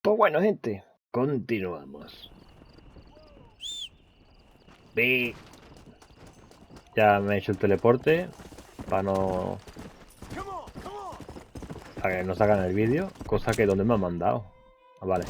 Pues bueno, gente, continuamos. Ve. Ya me he hecho el teleporte para no. Para que no sacan el vídeo, cosa que donde me han mandado. Ah, vale.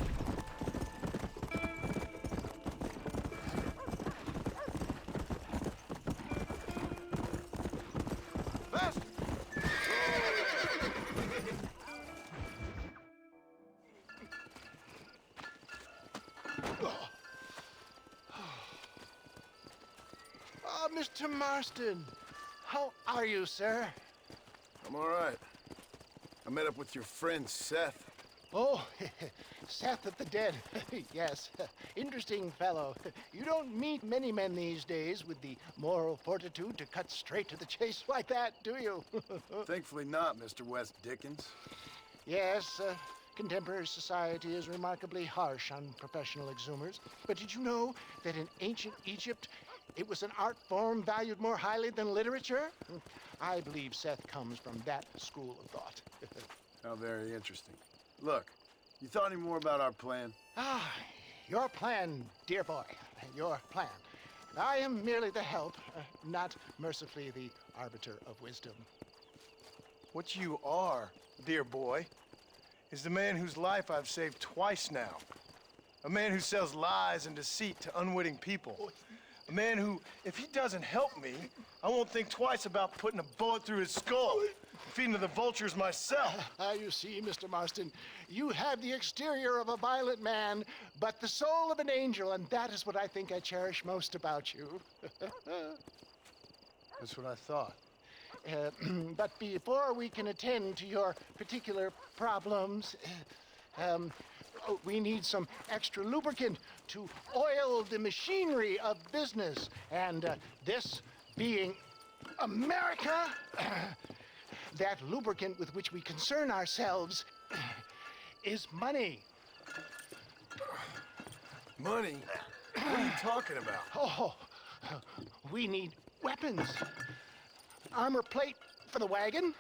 Mr. Marston, how are you, sir? I'm all right. I met up with your friend, Seth. Oh, Seth of the Dead. Yes, interesting fellow. You don't meet many men these days with the moral fortitude to cut straight to the chase like that, do you? Thankfully not, Mr. West Dickens. Yes, contemporary society is remarkably harsh on professional exhumers. But did you know that in ancient Egypt, it was an art form valued more highly than literature? I believe Seth comes from that school of thought. How very interesting. Look, you thought any more about our plan? Ah, your plan, dear boy, your plan. I am merely the help, not mercifully the arbiter of wisdom. What you are, dear boy, is the man whose life I've saved twice now. A man who sells lies and deceit to unwitting people. A man who, if he doesn't help me, I won't think twice about putting a bullet through his skull, feeding to the vultures myself. You see, Mr. Marston, you have the exterior of a violent man, but the soul of an angel, and that is what I think I cherish most about you. That's what I thought. But before we can attend to your particular problems, we need some extra lubricant to oil the machinery of business. And this being America, that lubricant with which we concern ourselves is money. Money? What are you talking about? Oh, we need weapons. Armor plate for the wagon,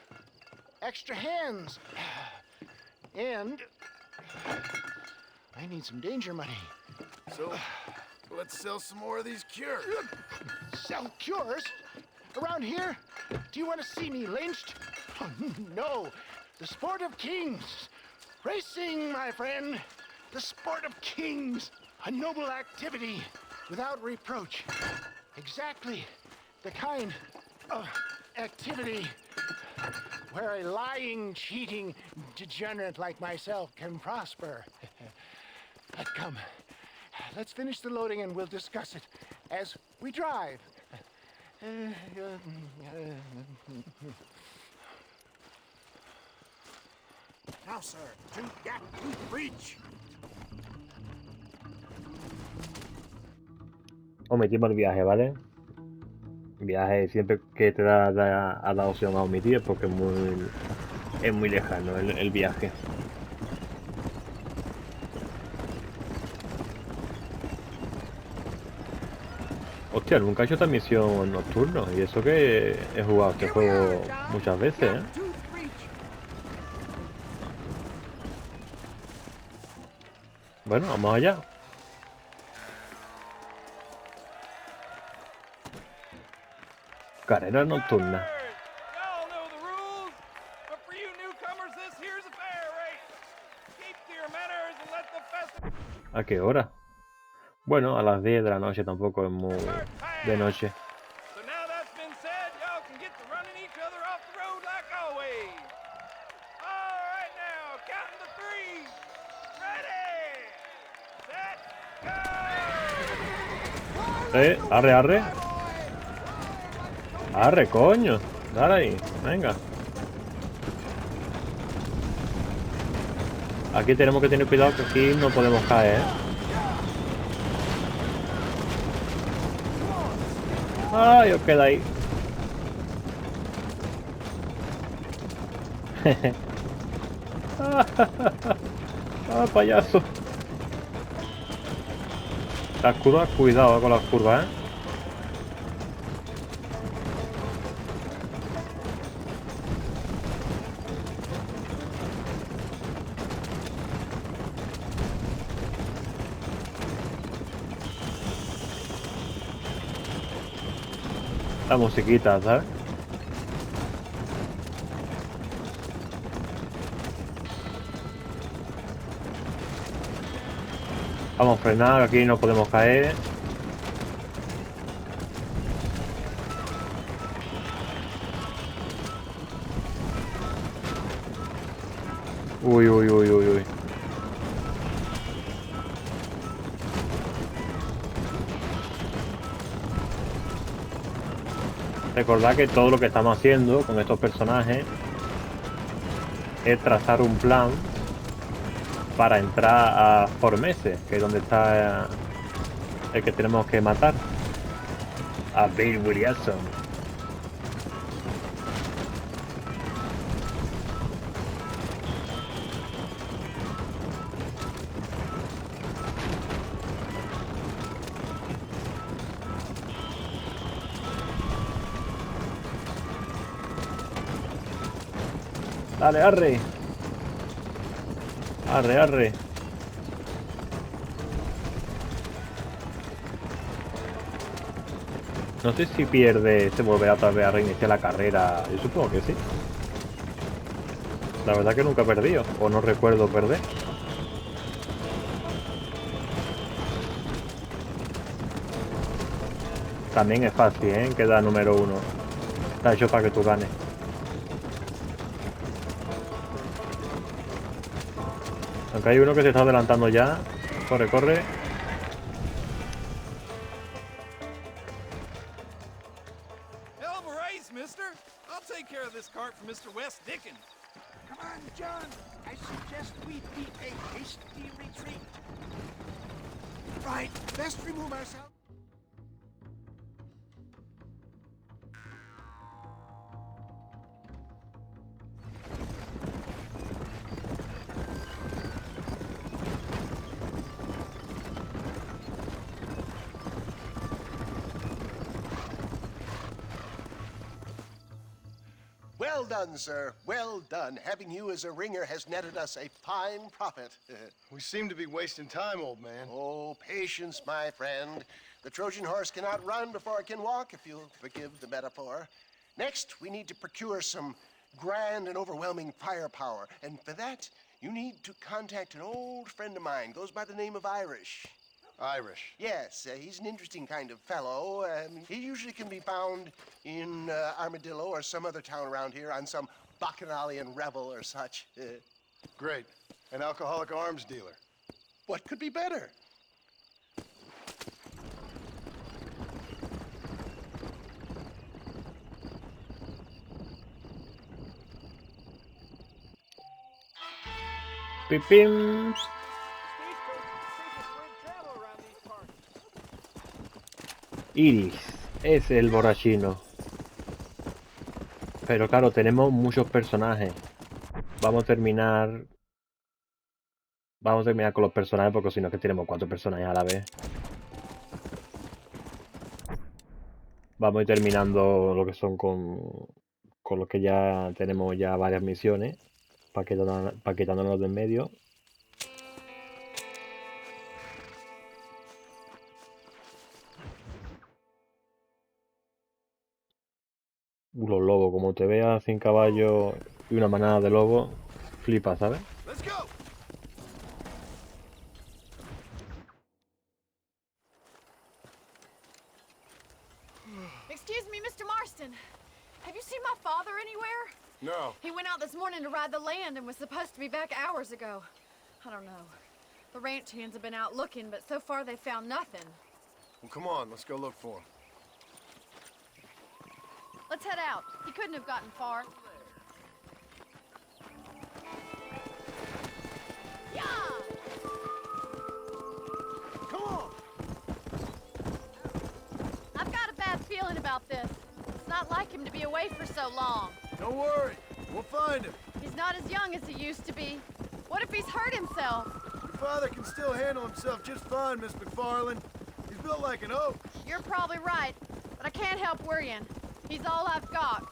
extra hands, and I need some danger money. So, let's sell some more of these cures. Sell cures? Around here? Do you want to see me lynched? Oh, no. The sport of kings. Racing, my friend. The sport of kings. A noble activity without reproach. Exactly the kind of activity where a lying, cheating degenerate like myself can prosper. But come, let's finish the loading and we'll discuss it as we drive. Now, sir, to gap, reach. Omitimos el viaje, ¿vale? Viaje siempre que te da la opción a omitir porque es muy lejano el viaje. Hostia, nunca he hecho esta misión nocturno y eso que he jugado este juego muchas veces, ¿eh? Bueno, vamos allá. Carreras nocturnas. ¿A qué hora? Bueno, a las 10 de la noche, tampoco es muy de noche. Arre, arre. Arre, coño. Dale ahí, venga. Aquí tenemos que tener cuidado que aquí no podemos caer, ¿eh? Ay, os queda ahí. Ah, payaso. Las curvas, cuidado con las curvas, ¿eh? La musiquita, ¿sabes? Vamos a frenar, aquí no podemos caer. Uy, uy, uy, uy, uy. Recordad que todo lo que estamos haciendo con estos personajes es trazar un plan para entrar a Formese, que es donde está el que tenemos que matar. A Bill Williamson. Dale, arre. Arre, arre. No sé si pierde, se volverá otra vez a reiniciar la carrera. Yo supongo que sí. La verdad que nunca he perdido, o no recuerdo perder. También es fácil, ¿eh? Queda número 1. Está hecho para que tú ganes. Aunque hay uno que se está adelantando ya. Corre, corre. Hell of a race, mister. I'll take care of this cart for Mr. West Dickens. Come on, John. I suggest we beat a hasty retreat. Right, best remove ourselves. Well done, sir. Well done. Having you as a ringer has netted us a fine profit. We seem to be wasting time, old man. Oh, patience, my friend. The Trojan horse cannot run before it can walk, if you'll forgive the metaphor. Next, we need to procure some grand and overwhelming firepower. And for that, you need to contact an old friend of mine. Goes by the name of Irish. Irish. Yes, he's an interesting kind of fellow. He usually can be found in Armadillo or some other town around here on some bacchanalian revel or such. Great. An alcoholic arms dealer. What could be better? Pipim. Iris es el borrachino. Pero claro, tenemos muchos personajes. Vamos a terminar con los personajes porque si no es que tenemos 4 personajes a la vez. Vamos a ir terminando lo que son con los que ya tenemos ya varias misiones. Para quitándonos de en medio. Los lobos, como te veas sin caballo y una manada de lobos, flipa, ¿sabes? Let's go. Excuse me, Mr. Marston. Have you seen my father anywhere? No. He went out this morning to ride the land and was supposed to be back hours ago. I don't know. The ranch hands have been out looking, but so far they found nothing. Well, come on, let's go look for him. Let's head out. He couldn't have gotten far. Yeah! Come on. I've got a bad feeling about this. It's not like him to be away for so long. Don't worry. We'll find him. He's not as young as he used to be. What if he's hurt himself? Your father can still handle himself just fine, Miss McFarland. He's built like an oak. You're probably right, but I can't help worrying. He's all I've got.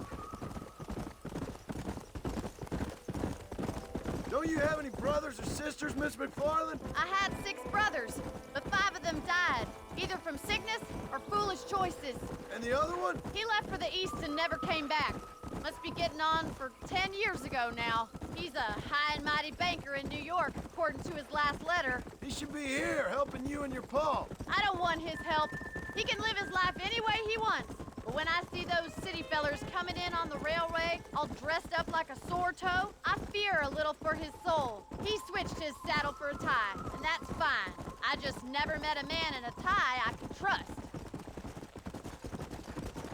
Don't you have any brothers or sisters, Miss McFarland? I had 6 brothers, but 5 of them died. either from sickness or foolish choices. And the other one? He left for the east and never came back. Must be getting on for 10 years ago now. He's a high and mighty banker in New York, according to his last letter. He should be here, helping you and your pa. I don't want his help. He can live his life any way he wants. But when I see those city fellers coming in on the railway, all dressed up like a sore toe, I fear a little for his soul. He switched his saddle for a tie, and that's fine. I just never met a man in a tie I could trust.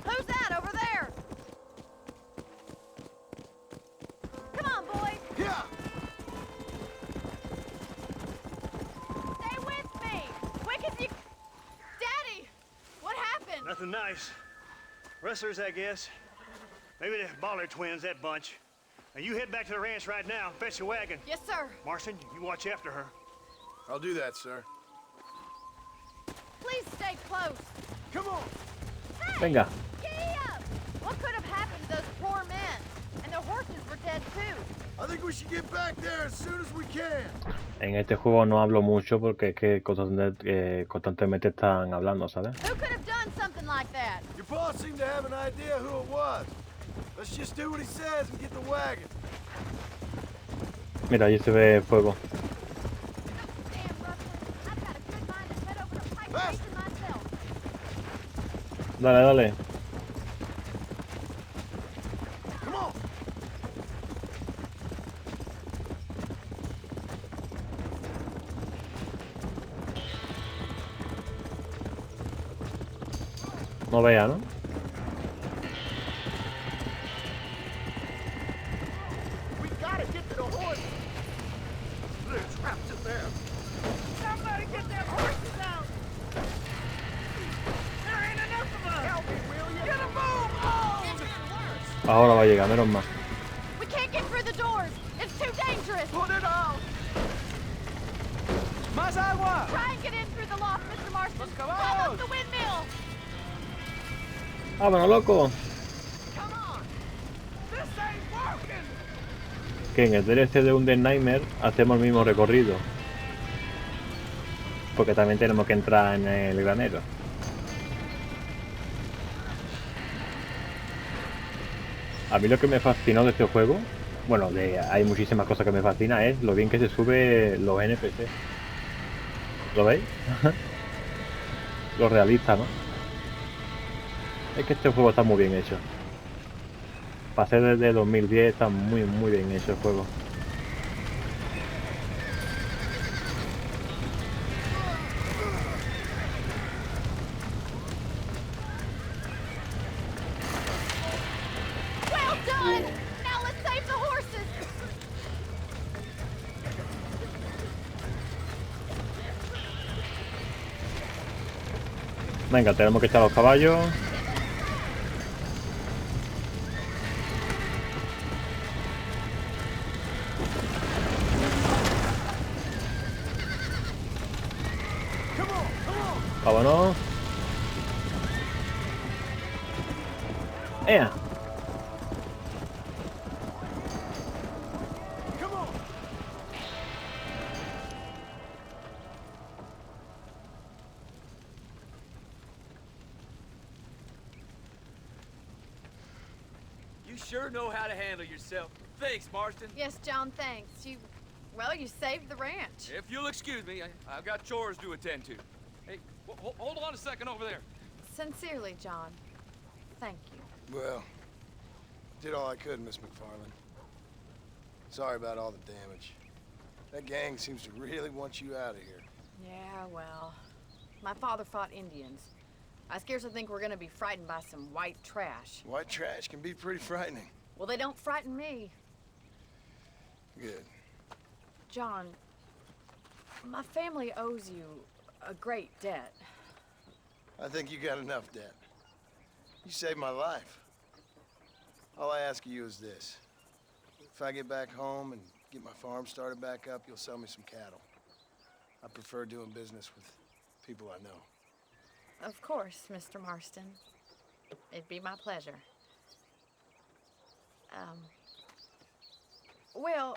Who's that over there? Come on, boys. Yeah! Stay with me. Quick as you... Daddy! What happened? Nothing nice. Rustlers, I guess. Maybe the Baller twins, that bunch. Now you head back to the ranch right now and fetch the wagon. Yes, sir. Marston, you watch after her. I'll do that, sir. Please stay close. Come on! Hey! Venga. Giddy up! What could have happened to those poor men? And their horses were dead too. I think we should get back there as soon as we can. En este juego no hablo mucho porque es que constantemente están hablando, ¿sabes? Who could have done something like that? Your boss seemed to have an idea who it was. Let's just do what he says and get the wagon. Mira, ahí se ve fuego. Damn, Rustin. I've got a good mind to head over to Pike Station myself. Dale, dale. Come on! No vea, ¿no? We gotta get to the horses. They're trapped in there. Somebody get them horses out. There ain't enough of us. Help me, will you? Get a move! Oh! It's getting worse. Ahora va a llegar, menos mal. We can't get through the doors. It's too dangerous. Put it out. Más agua! Try and get in through the loft, Mr. Marston. Come Climb on. up the windmill. ¡Vámonos, loco! Come on. This ain't working. Que en el DLC de un Nightmare hacemos el mismo recorrido. Porque también tenemos que entrar en el granero. A mí lo que me fascinó de este juego, bueno, hay muchísimas cosas que me fascina, es lo bien que se sube los NPC. ¿Lo veis? Lo realista, ¿no? Es que este juego está muy bien hecho. Para ser desde 2010 está muy bien hecho el juego. Well done. Now let's save the horses. Venga, tenemos que echar los caballos. Vámonos. ¡Ea! You sure know how to handle yourself. Thanks, Marston. Yes, John, thanks. You saved the ranch. If you'll excuse me, I've got chores to attend to. Hey, hold on a second over there. Sincerely, John. Thank you. Well, did all I could, Miss McFarland. Sorry about all the damage. That gang seems to really want you out of here. Yeah, well, my father fought Indians. I scarcely think we're gonna be frightened by some white trash. White trash can be pretty frightening. Well, they don't frighten me. Good. John, my family owes you a great debt. I think you got enough debt. You saved my life. All I ask of you is this. If I get back home and get my farm started back up, you'll sell me some cattle. I prefer doing business with people I know. Of course, Mr. Marston. It'd be my pleasure. Well,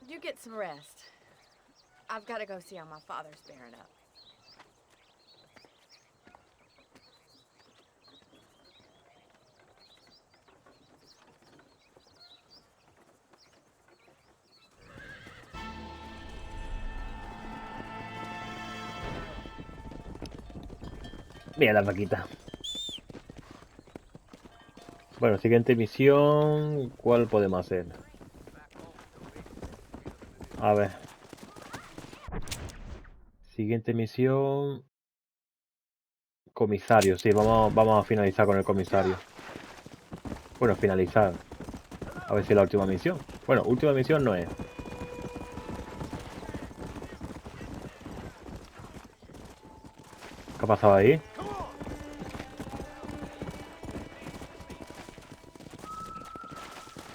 you get some rest. I've got to go see how my father's bearing up. Mira la vaquita. Bueno, siguiente misión. ¿Cuál podemos hacer? A ver. Siguiente misión. Comisario, sí, vamos a finalizar con el comisario. Bueno, finalizar. A ver si es la última misión. Bueno, última misión no es. ¿Qué ha pasado ahí?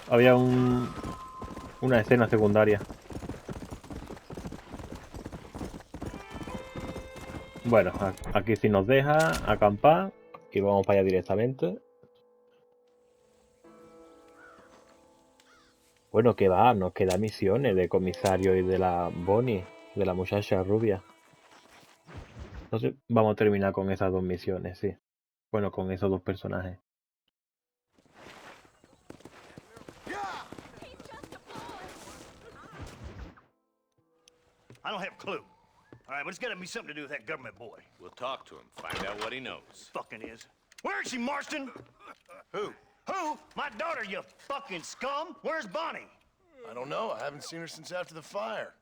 Había una escena secundaria. Bueno, aquí sí nos deja acampar y vamos para allá directamente. Bueno, que va, nos quedan misiones de comisario y de la Bonnie, de la muchacha rubia. Entonces vamos a terminar con esas dos misiones, sí. Bueno, con esos dos personajes. I don't have a clue. All right, but it's got to be something to do with that government boy. We'll talk to him, find out what he knows. Fucking is. Where is she, Marston? Who? Who? My daughter, you fucking scum. Where's Bonnie? I don't know. I haven't seen her since after the fire.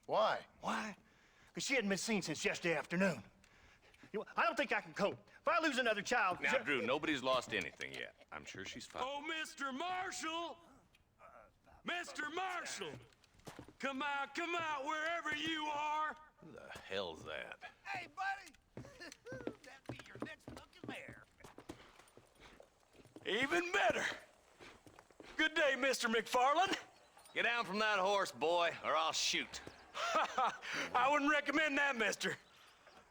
Why? Why? Because she hadn't been seen since yesterday afternoon. You know, I don't think I can cope. If I lose another child... Now, Drew, nobody's lost anything yet. I'm sure she's fine. Oh, Mr. Marshall! Mr. Marshall! Come out, wherever you are! Who the hell's that? Hey, buddy! That'd be your next fucking mayor. Even better! Good day, Mr. McFarland. Get down from that horse, boy, or I'll shoot. I wouldn't recommend that, mister.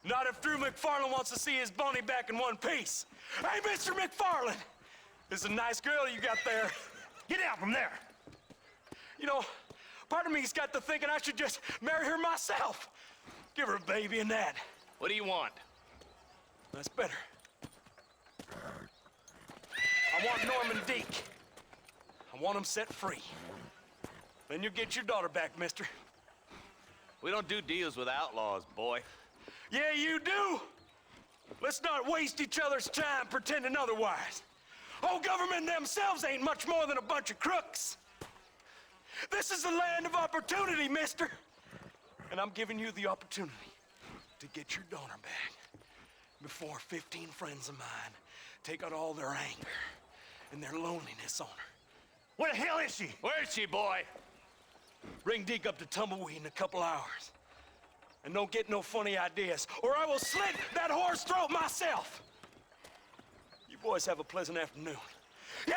Not if Drew McFarland wants to see his Bonnie back in one piece. Hey, Mr. McFarland! This is a nice girl you got there. Get out from there! You know, part of me's got to thinking I should just marry her myself. Give her a baby and that. What do you want? That's better. I want Norman Deek. I want him set free. Then you'll get your daughter back, mister. We don't do deals with outlaws, boy. Yeah, you do. Let's not waste each other's time pretending otherwise. Oh, government themselves ain't much more than a bunch of crooks. This is the land of opportunity, mister. And I'm giving you the opportunity to get your daughter back before 15 friends of mine take out all their anger and their loneliness on her. Where the hell is she? Where is she, boy? Bring Deke up to Tumbleweed in a couple hours. And don't get no funny ideas, or I will slit that horse throat myself. You boys have a pleasant afternoon. Yeah!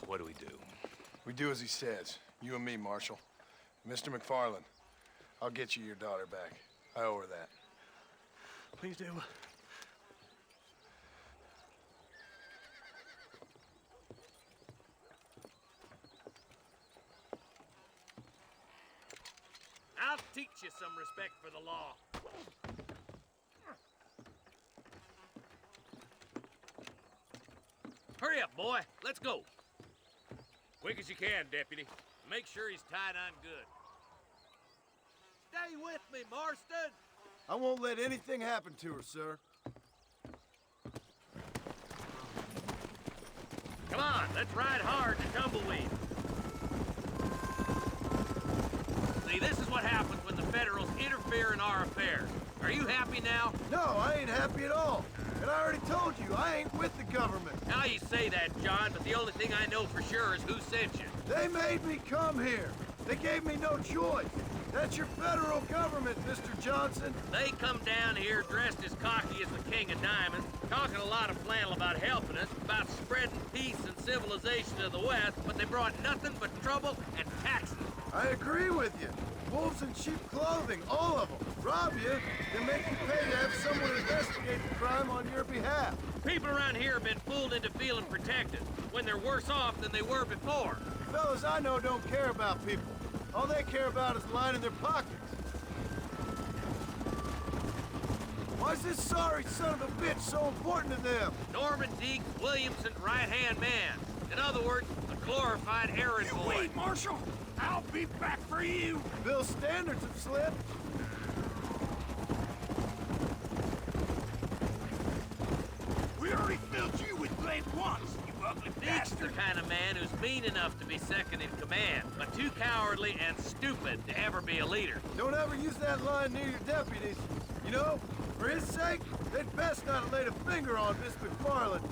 What do we do? We do as he says. You and me, Marshal. Mr. McFarland, I'll get you your daughter back. I owe her that. Please do. I'll teach you some respect for the law. Hurry up, boy. Let's go. Quick as you can, Deputy. Make sure he's tied on good. Stay with me, Marston. I won't let anything happen to her, sir. Come on, let's ride hard to Tumbleweed. See, this is what happens when the Federals interfere in our affairs. Are you happy now? No, I ain't happy at all. And I already told you, I ain't with the government. Now you say that, John, but the only thing I know for sure is who sent you. They made me come here. They gave me no choice. That's your federal government, Mr. Johnson. They come down here dressed as cocky as the King of Diamonds, talking a lot of flannel about helping us, about spreading peace and civilization to the West, but they brought nothing but trouble and taxes. I agree with you. Wolves in cheap clothing, all of them. Rob you, then make you pay to have someone investigate the crime on your behalf. People around here have been fooled into feeling protected, when they're worse off than they were before. Fellas I know don't care about people. All they care about is lining their pockets. Why's this sorry son of a bitch so important to them? Norman Deek Williamson's right-hand man. In other words, a glorified errand boy. Wait, Marshal! I'll be back for you! Bill's standards have slipped. ugly Deke's the kind of man who's mean enough to be second in command, but too cowardly and stupid to ever be a leader. Don't ever use that line near your deputies. You know, for his sake, they'd best not have laid a finger on Miss McFarland.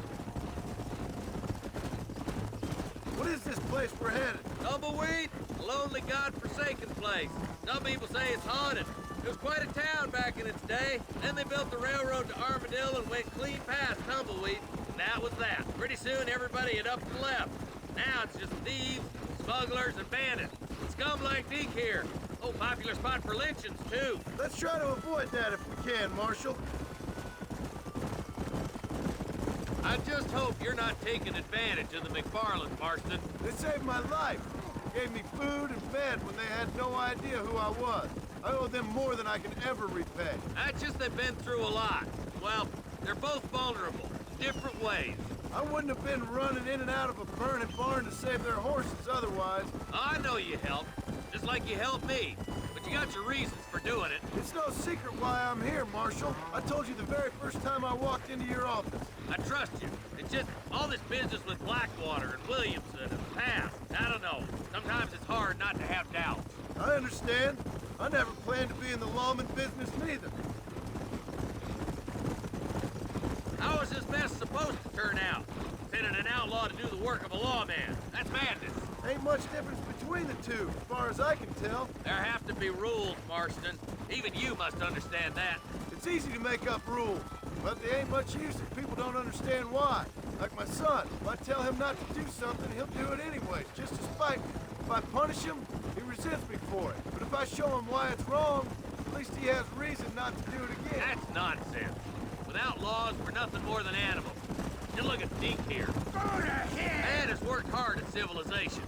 What is this place we're headed? Tumbleweed? A lonely, god-forsaken place. Some people say it's haunted. It was quite a town back in its day. Then they built the railroad to Armadillo and went clean past Tumbleweed. And that was that. Pretty soon everybody had up and left. Now it's just thieves, smugglers, and bandits. Scum like Deke here. Oh, popular spot for lynchings, too. Let's try to avoid that if we can, Marshal. I just hope you're not taking advantage of the McFarlands, Marston. They saved my life. Gave me food and bed when they had no idea who I was. I owe them more than I can ever repay. That's just they've been through a lot. Well, they're both vulnerable, in different ways. I wouldn't have been running in and out of a burning barn to save their horses otherwise. I know you helped, just like you helped me. But you got your reasons for doing it. It's no secret why I'm here, Marshal. I told you the very first time I walked into your office. I trust you. It's just all this business with Blackwater and Williamson and the past. I don't know. Sometimes it's hard not to have doubts. I understand. I never planned to be in the lawman business neither. How is this mess supposed to turn out? Pinning an outlaw to do the work of a lawman. That's madness. Ain't much difference between the two, as far as I can tell. There have to be rules, Marston. Even you must understand that. It's easy to make up rules, but they ain't much use if people don't understand why. Like my son, if I tell him not to do something, he'll do it anyway, just to spite me. If I punish him, he resents me for it. But if I show him why it's wrong, at least he has reason not to do it again. That's nonsense. Without laws, we're nothing more than animals. Just look at Deke here. Man has worked hard at civilization.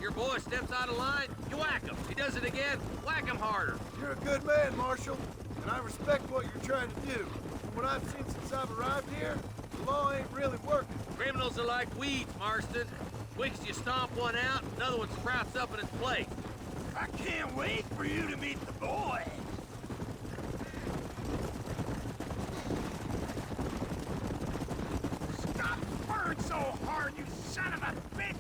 Your boy steps out of line, you whack him. He does it again, whack him harder. You're a good man, Marshal, and I respect what you're trying to do. From what I've seen since I've arrived here, the law ain't really working. Criminals are like weeds, Marston. Quick as you stomp one out, another one sprouts up in its place. I can't wait for you to meet the boy. Stop spurring so hard, you son of a bitch!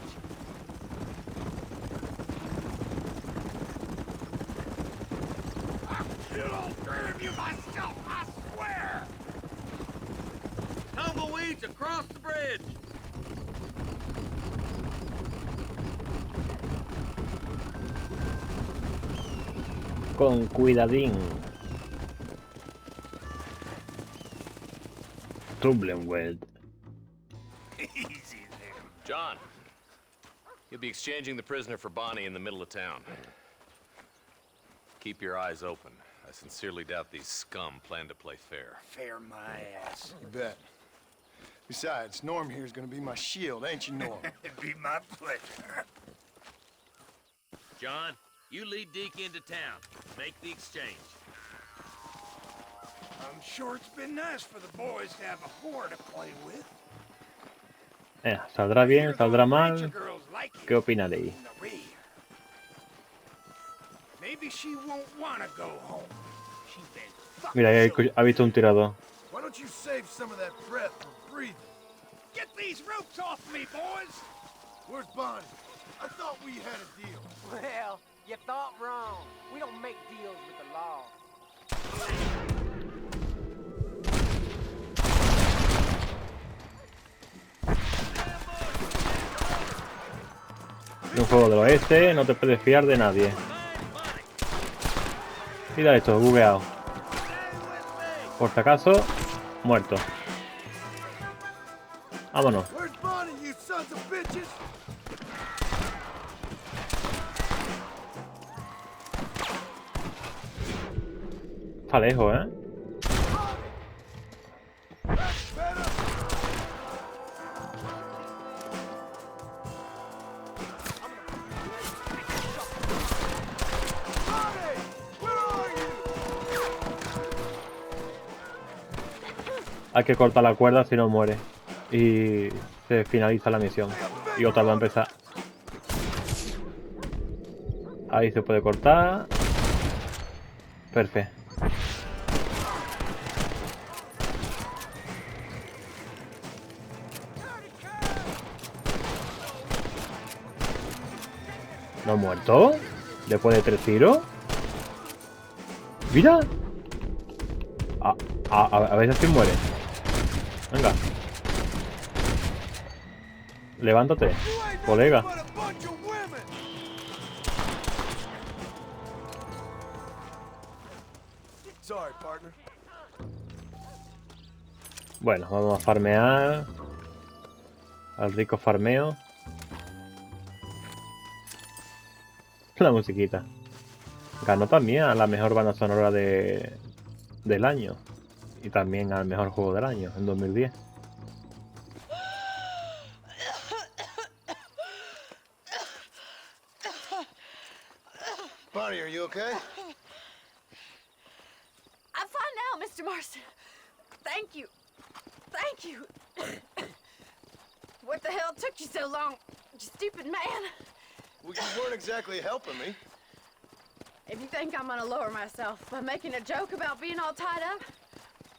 I'll kill all three of you myself, I swear! Tumbleweeds across the bridge. Con cuidadín. Tumbleweed. Easy there. John, you'll be exchanging the prisoner for Bonnie in the middle of town. Keep your eyes open. I sincerely doubt these scum plan to play fair. Fair my ass. You bet. Besides, Norm here's gonna be my shield, ain't you, Norm? It'd be my pleasure. John, you lead Deke into town. Make the exchange. I'm sure it's been nice for the boys to have a whore to play with. ¿Saldrá bien? ¿Saldrá mal? ¿Qué opinaréis? Maybe she won't want to go home. She's been fucking Mira, ahí ha visto un tirador. Why don't you save some of that breath for breathing? Get these ropes off me, boys! Where's Bonnie? I thought we had a deal. Well, you thought wrong. We don't make deals with the law. En un juego del oeste no te puedes fiar de nadie. Mira esto, bugueado. Por si acaso, muerto. Vámonos. Where's Bonnie, you sons of bitches? Está lejos, ¿eh? Hay que cortar la cuerda si no muere. Y se finaliza la misión. Y otra va a empezar. Ahí se puede cortar. Perfecto. ¿No ha muerto? ¿Después de 3 tiros? ¡Mira! A ver si muere. Venga. Levántate, colega. Sorry, partner. Bueno, vamos a farmear. Al rico farmeo. La musiquita. Ganó también a la mejor banda sonora del año. Y también al mejor juego del año, en 2010. Bonnie, are you okay? I'm fine now, Mr. Marston. Thank you. Thank you. What the hell took you so long, you stupid man? Well, you weren't exactly helping me. If you think I'm gonna lower myself by making a joke about being all tied up,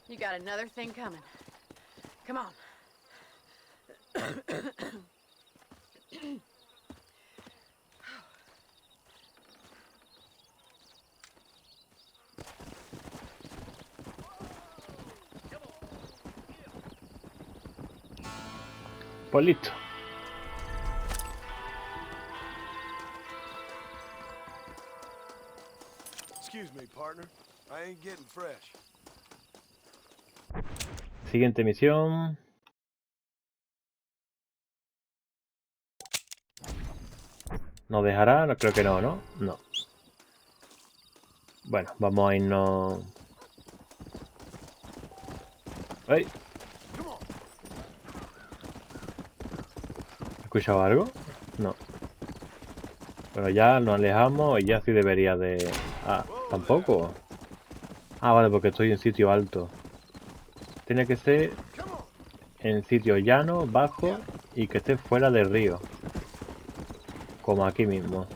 you got another thing coming. Come on. Pues listo. Excuse me, partner. I ain't getting fresh. Siguiente misión. ¿Nos dejará? No, creo que no, ¿no? No. Bueno, vamos a irnos... ¡Ay! ¿He escuchado algo? No. Pero ya nos alejamos y ya sí debería de... Ah, tampoco. Ah, vale, porque estoy en sitio alto. Tiene que ser en sitio llano, bajo y que esté fuera del río. Como aquí mismo.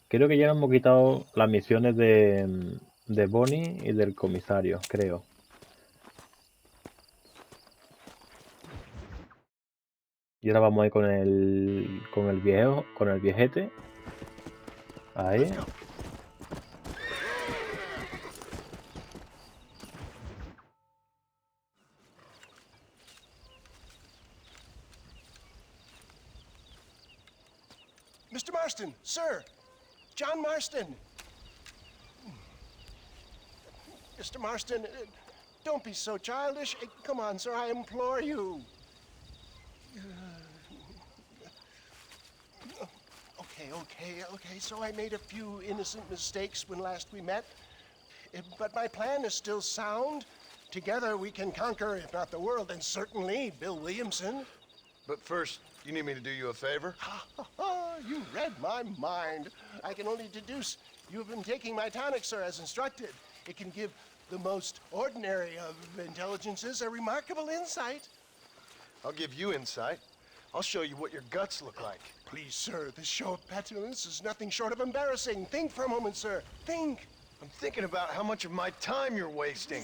Creo que ya hemos quitado las misiones de Bonnie y del comisario, creo. Y ahora vamos a ir con el viejo, con el viejete. Ahí. Mr. Marston, sir. John Marston. Mr. Marston, don't be so childish. Come on, sir, I implore you. Okay, so I made a few innocent mistakes when last we met. But my plan is still sound. Together we can conquer, if not the world, then certainly Bill Williamson. But first, you need me to do you a favor? You read my mind. I can only deduce you have been taking my tonic, sir, as instructed. It can give the most ordinary of intelligences a remarkable insight. I'll give you insight. I'll show you what your guts look like. Please, sir, this show of petulance is nothing short of embarrassing. Think for a moment, sir. Think. I'm thinking about how much of my time you're wasting.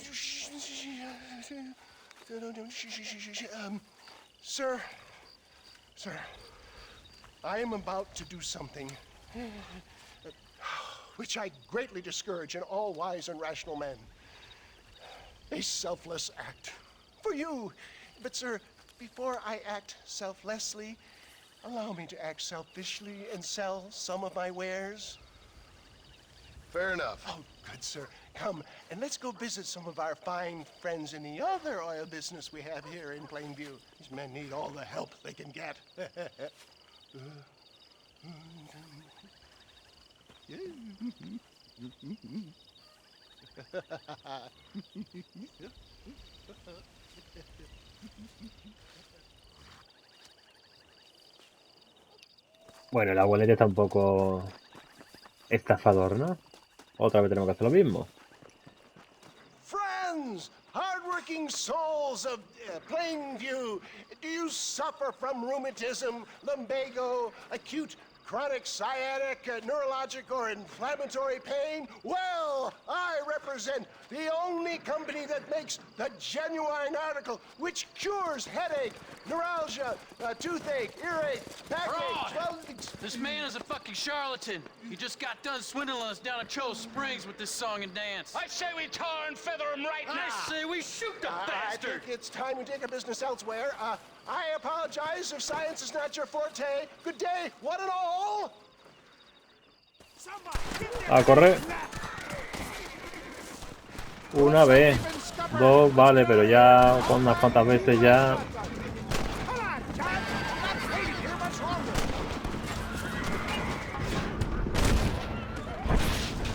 Sir, I am about to do something which I greatly discourage in all wise and rational men. A selfless act for you. But, sir, before I act selflessly, allow me to act selfishly and sell some of my wares. Fair enough. Oh, good, sir. Come, and let's go visit some of our fine friends in the other oil business we have here in Plainview. These men need all the help they can get. Bueno, el abuelete está un poco estafador, ¿no? Otra vez tenemos que hacer lo mismo. Friends, hardworking souls of Plainview, do you suffer from rheumatism, lumbago, acute chronic sciatic, neurologic, or inflammatory pain? Well, I represent the only company that makes the genuine article which cures headache, neuralgia, toothache, earache, backache, This man is a fucking charlatan. He just got done swindling us down at Cho Springs with this song and dance. I say we tar and feather him right now. I say we shoot the I bastard. think it's time we take our business elsewhere. I apologize if science is not your forte. Good day, one and all. A correr. Una vez. Dos, vale, pero ya con unas cuantas veces ya.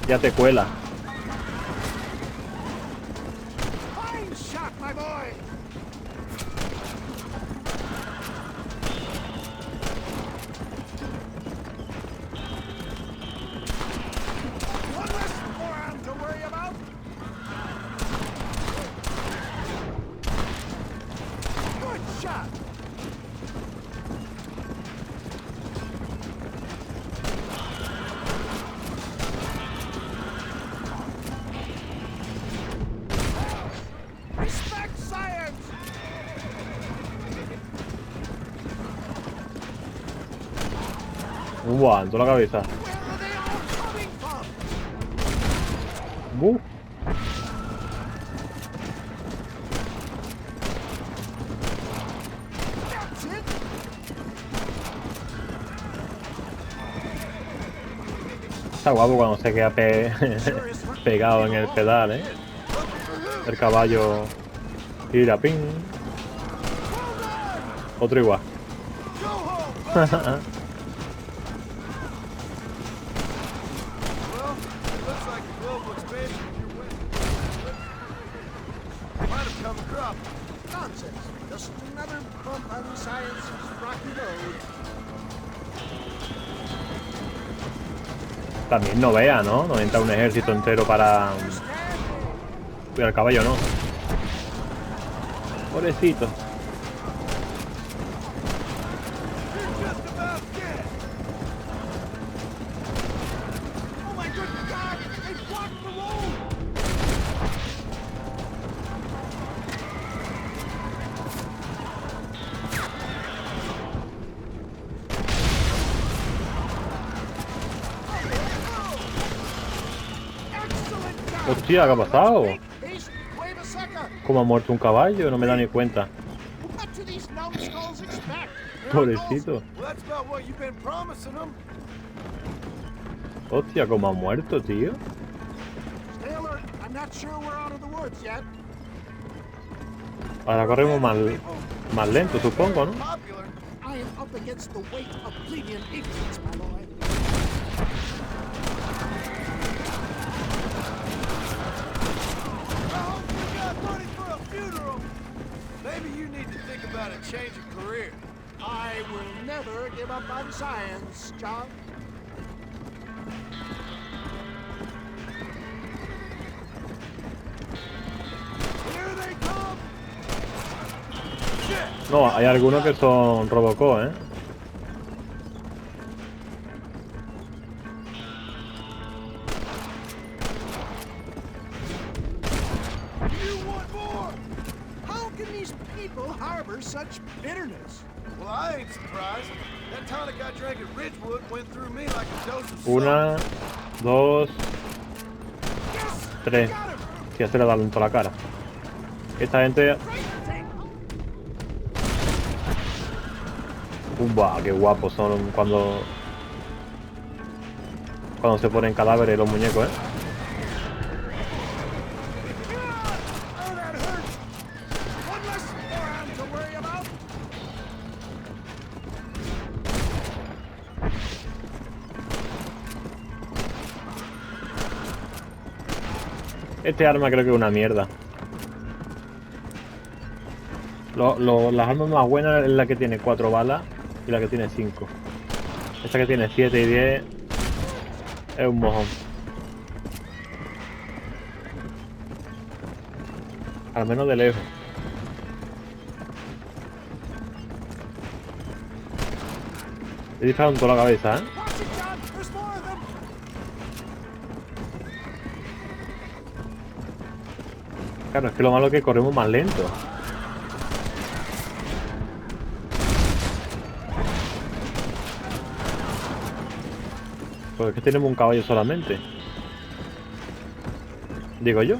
Ya te cuela. Fine shot, my boy. One less forearm to worry about. Good shot. Respect science. Un guanto la cabeza. Where are they all coming from? That's it. Está guapo cuando se queda pegado en el pedal, ¿eh? El caballo tira, ping. Otro igual. Looks like a global expansion of your way. Might have come crop. Nonsense. Just another bump on science's rocky road. También no vea, ¿no? No entra un ejército entero para cuidar al caballo, ¿no? Pobrecito. Oh my good God! They blocked the road! Hostia, ¿qué ha pasado? Haste, wave a sucker! ¿Cómo ha muerto un caballo? No me da ni cuenta. What do these numbskulls expect? Pobrecito. Well, that's about what you've been promising them. Hostia, ¿cómo ha muerto, tío? Stay alert. I'm not sure we're out of the woods yet. Ahora corremos más lento, supongo, ¿no? Popular. I am up against the weight of plebeian ignorance, my boy. Oh, we got money for a funeral. Maybe you need to think about a change of career. I will never give up on science, John. Here they come. No, hay algunos que son Robocop, ¿eh? You want more? How can these people harbor such bitterness? Well, I ain't surprised. That tonic I drank at Ridgewood went through me like a dose of Una, dos, tres. Si hace le da en toda la cara. Esta gente. Buah, qué guapos son cuando se ponen cadáveres los muñecos, ¿eh? Oh, that hurts. One less forearm to worry about. Este arma creo que es una mierda. Las armas más buenas es la que tiene 4 balas y la que tiene 5. Esta que tiene 7 y 10 es un mojón. Al menos de lejos. He disparado en toda la cabeza, ¿eh? Claro, es que lo malo es que corremos más lento. Pues es que tenemos un caballo solamente. Digo yo.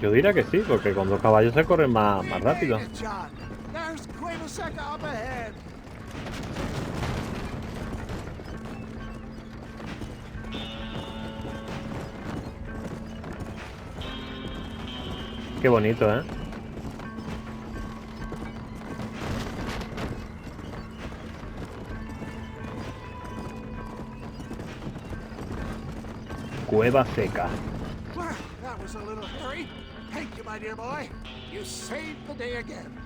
Yo diría que sí, porque con 2 caballos se corre más rápido. Qué bonito, ¿eh? Cueva seca. Well, that was a little hairy. Thank you, my dear boy. You saved the day again.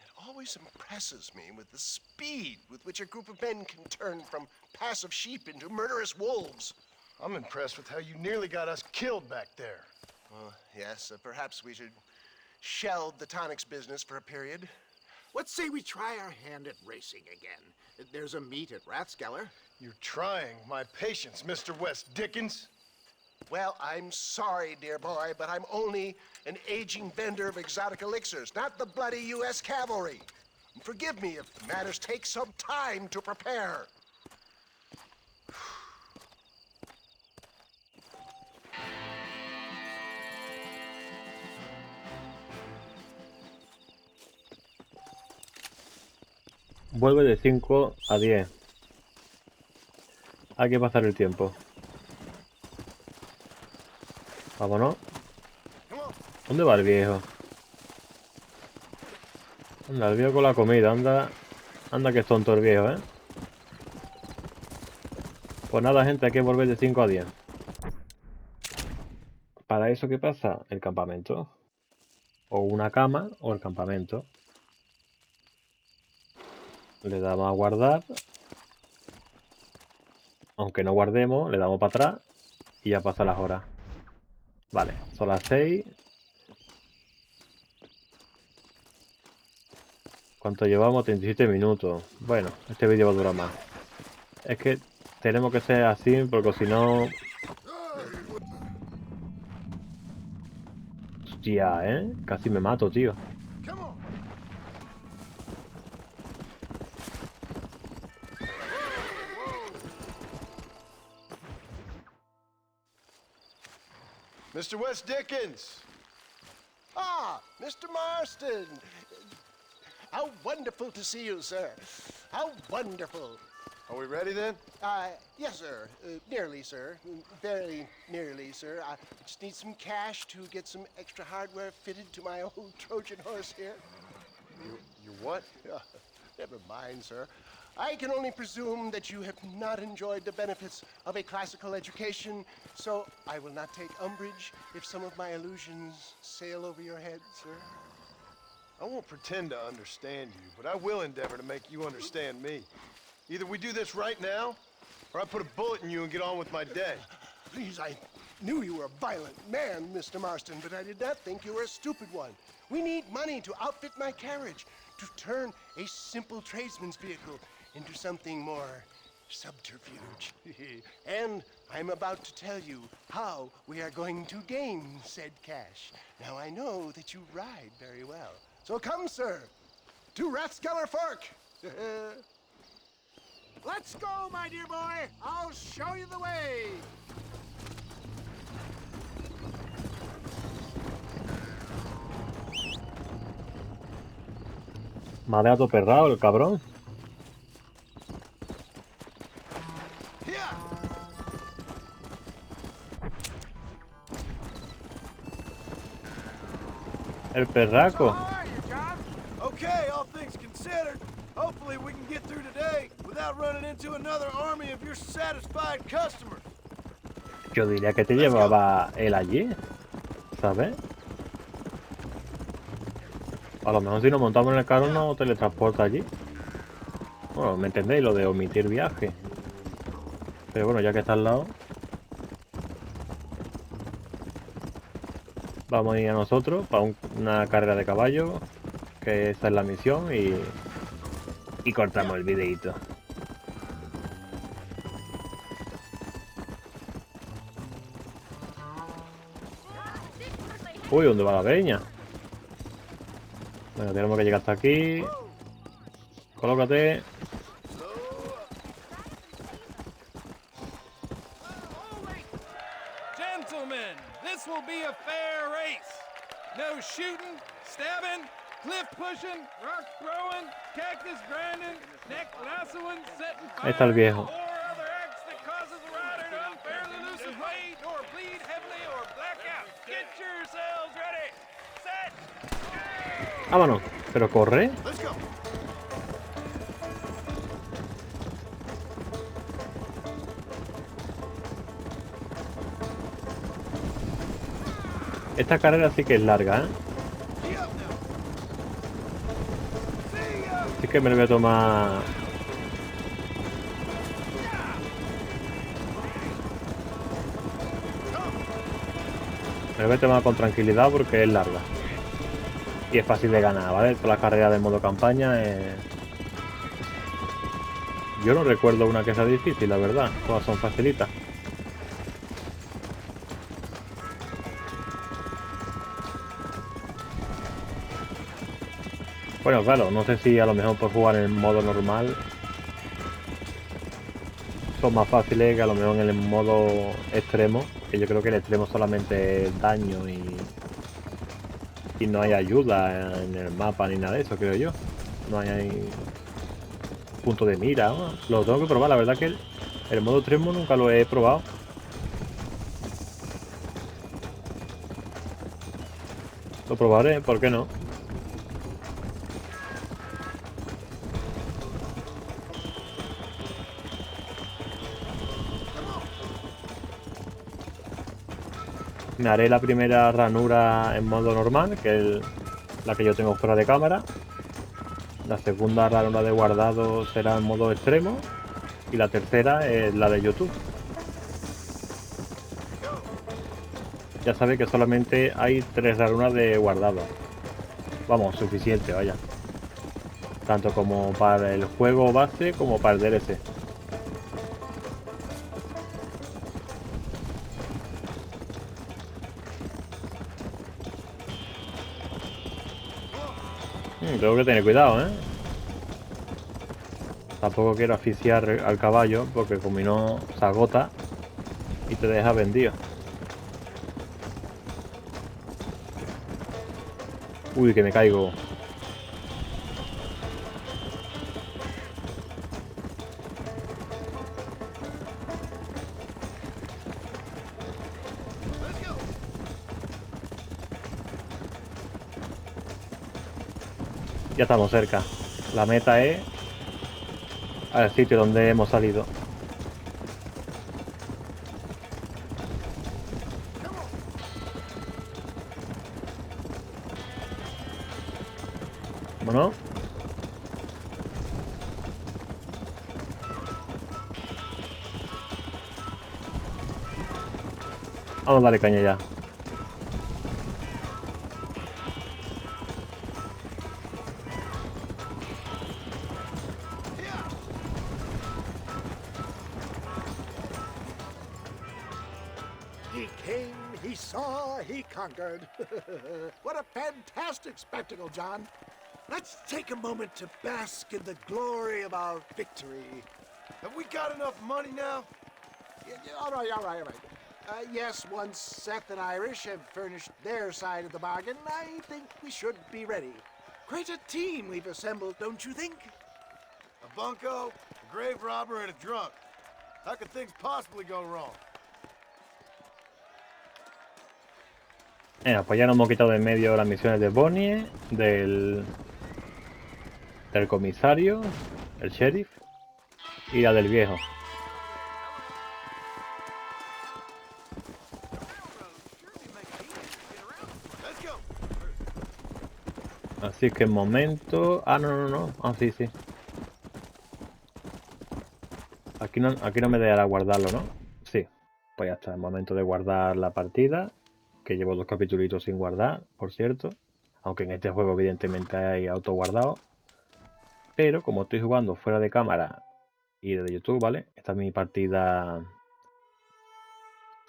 It always impresses me with the speed with which a group of men can turn from passive sheep into murderous wolves. I'm impressed with how you nearly got us killed back there. Well, yes, perhaps we should shelve the tonics business for a period. Let's say we try our hand at racing again. There's a meet at Rathskeller. You're trying my patience, Mr. West Dickens. Well, I'm sorry, dear boy, but I'm only an aging vendor of exotic elixirs, not the bloody U.S. cavalry. Forgive me if matters take some time to prepare. Vuelve de 5 a 10. Hay que pasar el tiempo. Vámonos. ¿Dónde va el viejo? Anda, el viejo con la comida. Anda que es tonto el viejo, ¿eh? Pues nada, gente, hay que volver de 5 a 10. Para eso, ¿qué pasa? El campamento. O una cama o el campamento. Le damos a guardar. Aunque no guardemos, le damos para atrás y ya pasa las horas. Vale, son las 6. ¿Cuánto llevamos? 37 minutos. Bueno, este vídeo va a durar más. Es que tenemos que ser así porque si no... Hostia, ¿eh? Casi me mato, tío. Mr. West Dickens! Ah, Mr. Marston! How wonderful to see you, sir. How wonderful. Are we ready then? Yes, sir. Nearly, sir. Very nearly, sir. I just need some cash to get some extra hardware fitted to my old Trojan horse here. You what? Never mind, sir. I can only presume that you have not enjoyed the benefits of a classical education, so I will not take umbrage if some of my illusions sail over your head, sir. I won't pretend to understand you, but I will endeavor to make you understand me. Either we do this right now, or I put a bullet in you and get on with my day. Please, I knew you were a violent man, Mr. Marston, but I did not think you were a stupid one. We need money to outfit my carriage, to turn a simple tradesman's vehicle into something more subterfuge. And I'm about to tell you how we are going to gain said cash. Now I know that you ride very well. So come, sir, to Rathskeller Fork. Let's go, my dear boy. I'll show you the way. Me ha dejado perrado el cabrón. El perraco. Okay, all things considered, hopefully we can get through today without running into another army of your satisfied customers. Yo diría que te llevaba él allí, ¿sabes? A lo mejor si nos montamos en el carro no teletransporta allí. Bueno, ¿me entendéis? Lo de omitir viaje. Pero bueno, ya que está al lado... Vamos a ir a nosotros para una carrera de caballo, que esa es la misión, y Y cortamos el videito. Uy, ¿dónde va la peña? Bueno, tenemos que llegar hasta aquí. Colócate. Gentlemen, this will be a fair race. No shooting, stabbing, cliff pushing, rock throwing, cactus grinding, neck lassoing, setting Ahí está el fire, viejo. or other acts that causes the rider to unfairly lose a blade, or bleed heavily, or black out. Get yourselves ready. Set. Vámonos. Pero corre. Let's go. Esta carrera sí que es larga, ¿eh? Así que me lo voy a tomar... Me lo voy a tomar con tranquilidad porque es larga. Y es fácil de ganar, ¿vale? Todas las carreras de modo campaña Yo no recuerdo una que sea difícil, la verdad. Todas son facilitas. Bueno, claro, no sé si a lo mejor por jugar en el modo normal son más fáciles que a lo mejor en el modo extremo, que yo creo que el extremo solamente es daño y no hay ayuda en el mapa ni nada de eso, creo yo. No hay punto de mira, ¿no? Lo tengo que probar, la verdad que el modo extremo nunca lo he probado. Lo probaré, ¿por qué no? Me haré la primera ranura en modo normal, que es la que yo tengo fuera de cámara. La segunda ranura de guardado será en modo extremo. Y la tercera es la de YouTube. Ya sabéis que solamente hay 3 ranuras de guardado. Vamos, suficiente, vaya. Tanto como para el juego base como para el DLC. Tengo que tener cuidado, ¿eh? Tampoco quiero asfixiar al caballo porque como no se agota y te deja vendido. Uy, que me caigo. Ya estamos cerca. La meta es al sitio donde hemos salido. Bueno. Vamos a darle caña ya. He came, he saw, he conquered. What a fantastic spectacle, John. Let's take a moment to bask in the glory of our victory. Have we got enough money now? All right. Yes, once Seth and Irish have furnished their side of the bargain, I think we should be ready. Quite a team we've assembled, don't you think? A bunco, a grave robber, and a drunk. How could things possibly go wrong? Pues ya nos hemos quitado de en medio las misiones de Bonnie, del comisario, el sheriff y la del viejo. Así que en momento... Ah, no. Ah, sí. Aquí no me dejará guardarlo, ¿no? Sí. Pues ya está, es momento de guardar la partida. Que llevo 2 capitulitos sin guardar, por cierto. Aunque en este juego evidentemente hay auto guardado. Pero como estoy jugando fuera de cámara y de YouTube, ¿vale? Esta es mi partida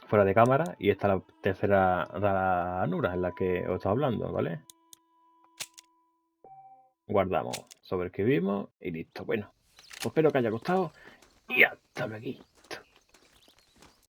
fuera de cámara y esta es la tercera ranura en la que os estaba hablando, ¿vale? Guardamos, sobreescribimos y listo. Bueno, pues espero que haya gustado y hasta luego.